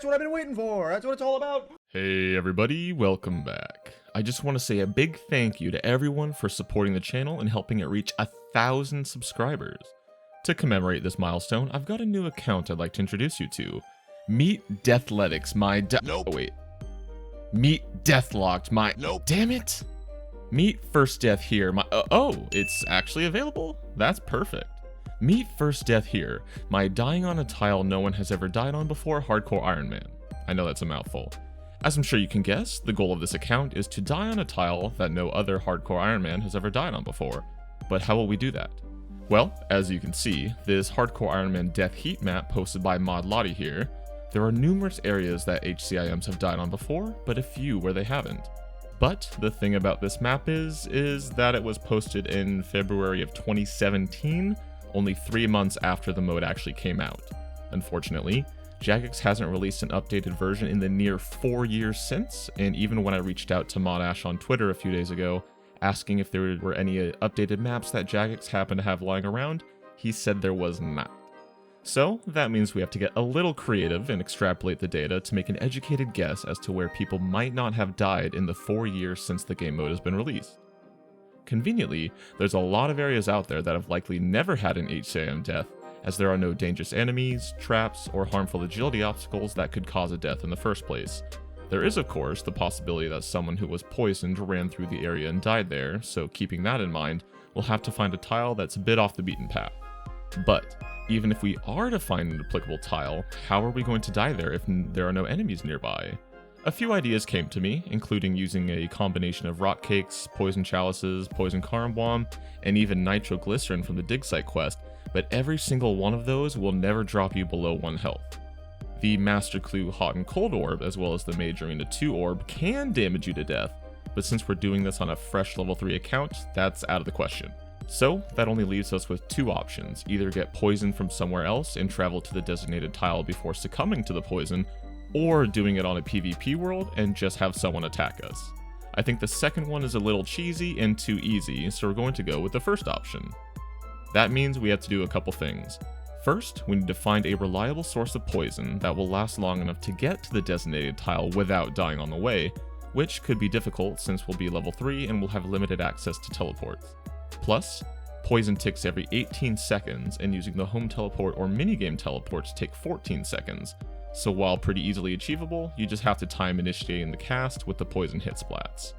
That's what I've been waiting for. That's what it's all about. Hey everybody, welcome back. I just want to say a big thank you to everyone for supporting the channel and helping it reach 1,000 subscribers. To commemorate this milestone, I've got a new account I'd like to introduce you to. Meet Deathletics, my Nope. Oh wait. Meet Deathlocked, my Nope. Damn it! Meet First Death here, my oh, it's actually available? That's perfect. Meet First Death here, my dying on a tile no one has ever died on before hardcore Ironman. I know that's a mouthful. As I'm sure you can guess, the goal of this account is to die on a tile that no other hardcore Ironman has ever died on before. But how will we do that? Well, as you can see, this hardcore Ironman death heat map posted by Mod Lottie here, there are numerous areas that HCIMs have died on before, but a few where they haven't. But the thing about this map is that it was posted in February of 2017, only 3 months after the mode actually came out. Unfortunately, Jagex hasn't released an updated version in the near 4 years since, and even when I reached out to Mod Ash on Twitter a few days ago, asking if there were any updated maps that Jagex happened to have lying around, he said there was not. So that means we have to get a little creative and extrapolate the data to make an educated guess as to where people might not have died in the 4 years since the game mode has been released. Conveniently, there's a lot of areas out there that have likely never had an HCIM death, as there are no dangerous enemies, traps, or harmful agility obstacles that could cause a death in the first place. There is, of course, the possibility that someone who was poisoned ran through the area and died there, so keeping that in mind, we'll have to find a tile that's a bit off the beaten path. But even if we are to find an applicable tile, how are we going to die there if there are no enemies nearby? A few ideas came to me, including using a combination of rock cakes, poison chalices, poison carambomb, and even nitroglycerin from the dig site quest, but every single one of those will never drop you below 1 health. The Master Clue Hot and Cold Orb, as well as the Major Arena 2 Orb, can damage you to death, but since we're doing this on a fresh level 3 account, that's out of the question. So that only leaves us with 2 options, either get poisoned from somewhere else and travel to the designated tile before succumbing to the poison, or doing it on a PvP world and just have someone attack us. I think the second one is a little cheesy and too easy, so we're going to go with the first option. That means we have to do a couple things. First, we need to find a reliable source of poison that will last long enough to get to the designated tile without dying on the way, which could be difficult since we'll be level 3 and we'll have limited access to teleports. Plus, poison ticks every 18 seconds, and using the home teleport or minigame teleports take 14 seconds, so while pretty easily achievable, you just have to time initiating the cast with the poison hit splats.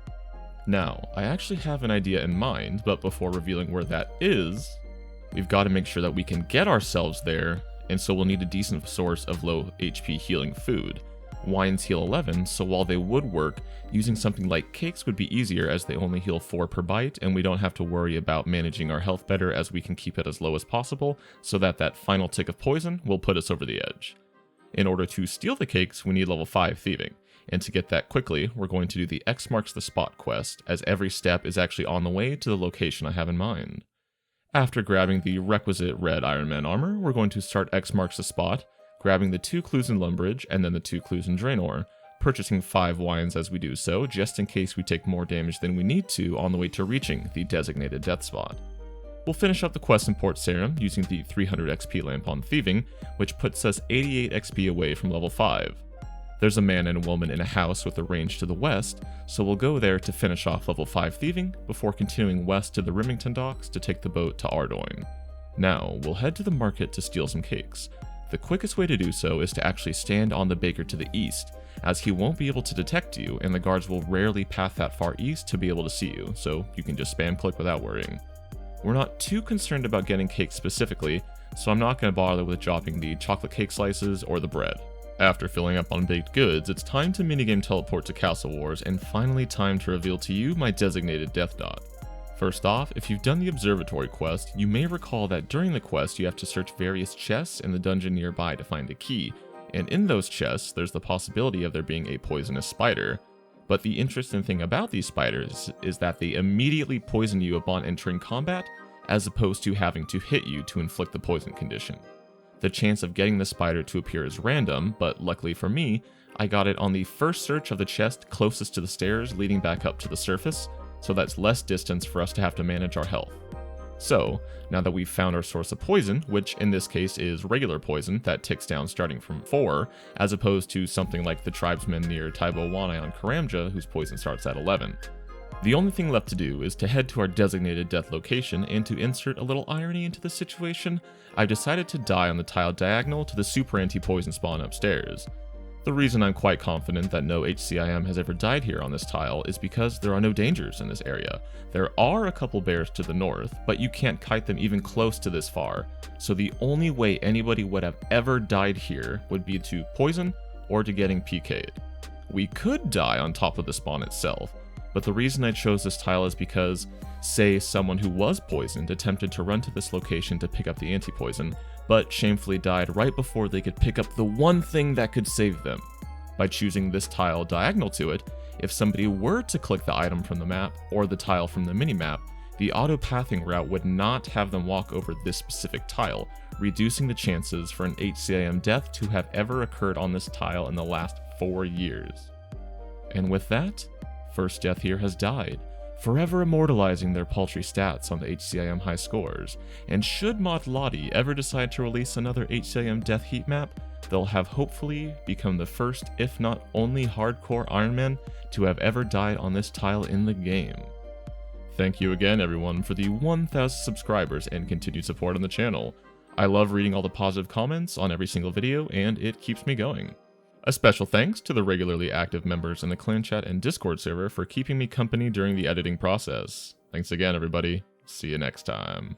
Now, I actually have an idea in mind, but before revealing where that is, we've got to make sure that we can get ourselves there, and so we'll need a decent source of low HP healing food. Wines heal 11, so while they would work, using something like cakes would be easier as they only heal 4 per bite, and we don't have to worry about managing our health better as we can keep it as low as possible, so that final tick of poison will put us over the edge. In order to steal the cakes, we need level 5 thieving, and to get that quickly, we're going to do the X marks the spot quest, as every step is actually on the way to the location I have in mind. After grabbing the requisite red Ironman armor, we're going to start X marks the spot, grabbing the 2 clues in Lumbridge and then the 2 clues in Draenor, purchasing 5 wines as we do so, just in case we take more damage than we need to on the way to reaching the designated death spot. We'll finish up the quest in Port Sarim using the 300 XP lamp on thieving, which puts us 88 XP away from level 5. There's a man and a woman in a house with a range to the west, so we'll go there to finish off level 5 thieving before continuing west to the Rimington docks to take the boat to Ardoyne. Now, we'll head to the market to steal some cakes. The quickest way to do so is to actually stand on the baker to the east, as he won't be able to detect you and the guards will rarely path that far east to be able to see you, so you can just spam click without worrying. We're not too concerned about getting cakes specifically, so I'm not going to bother with dropping the chocolate cake slices or the bread. After filling up on baked goods, it's time to minigame teleport to Castle Wars, and finally time to reveal to you my designated death dot. First off, if you've done the observatory quest, you may recall that during the quest you have to search various chests in the dungeon nearby to find a key, and in those chests there's the possibility of there being a poisonous spider. But the interesting thing about these spiders is that they immediately poison you upon entering combat, as opposed to having to hit you to inflict the poison condition. The chance of getting the spider to appear is random, but luckily for me, I got it on the first search of the chest closest to the stairs leading back up to the surface, so that's less distance for us to have to manage our health. So, now that we've found our source of poison, which in this case is regular poison that ticks down starting from 4, as opposed to something like the tribesmen near Taibowanai on Karamja whose poison starts at 11. The only thing left to do is to head to our designated death location, and to insert a little irony into the situation, I've decided to die on the tile diagonal to the super anti-poison spawn upstairs. The reason I'm quite confident that no HCIM has ever died here on this tile is because there are no dangers in this area. There are a couple bears to the north, but you can't kite them even close to this far, so the only way anybody would have ever died here would be to poison or to getting PK'd. We could die on top of the spawn itself, but the reason I chose this tile is because, say someone who was poisoned attempted to run to this location to pick up the anti-poison, but shamefully died right before they could pick up the one thing that could save them. By choosing this tile diagonal to it, if somebody were to click the item from the map or the tile from the minimap, the auto-pathing route would not have them walk over this specific tile, reducing the chances for an HCIM death to have ever occurred on this tile in the last 4 years. And with that, First Death here has died, forever immortalizing their paltry stats on the HCIM high scores, and should Mod Lottie ever decide to release another HCIM death heat map, they'll have hopefully become the first, if not only hardcore Ironman to have ever died on this tile in the game. Thank you again everyone for the 1,000 subscribers and continued support on the channel. I love reading all the positive comments on every single video, and it keeps me going. A special thanks to the regularly active members in the clan chat and Discord server for keeping me company during the editing process. Thanks again, everybody. See you next time.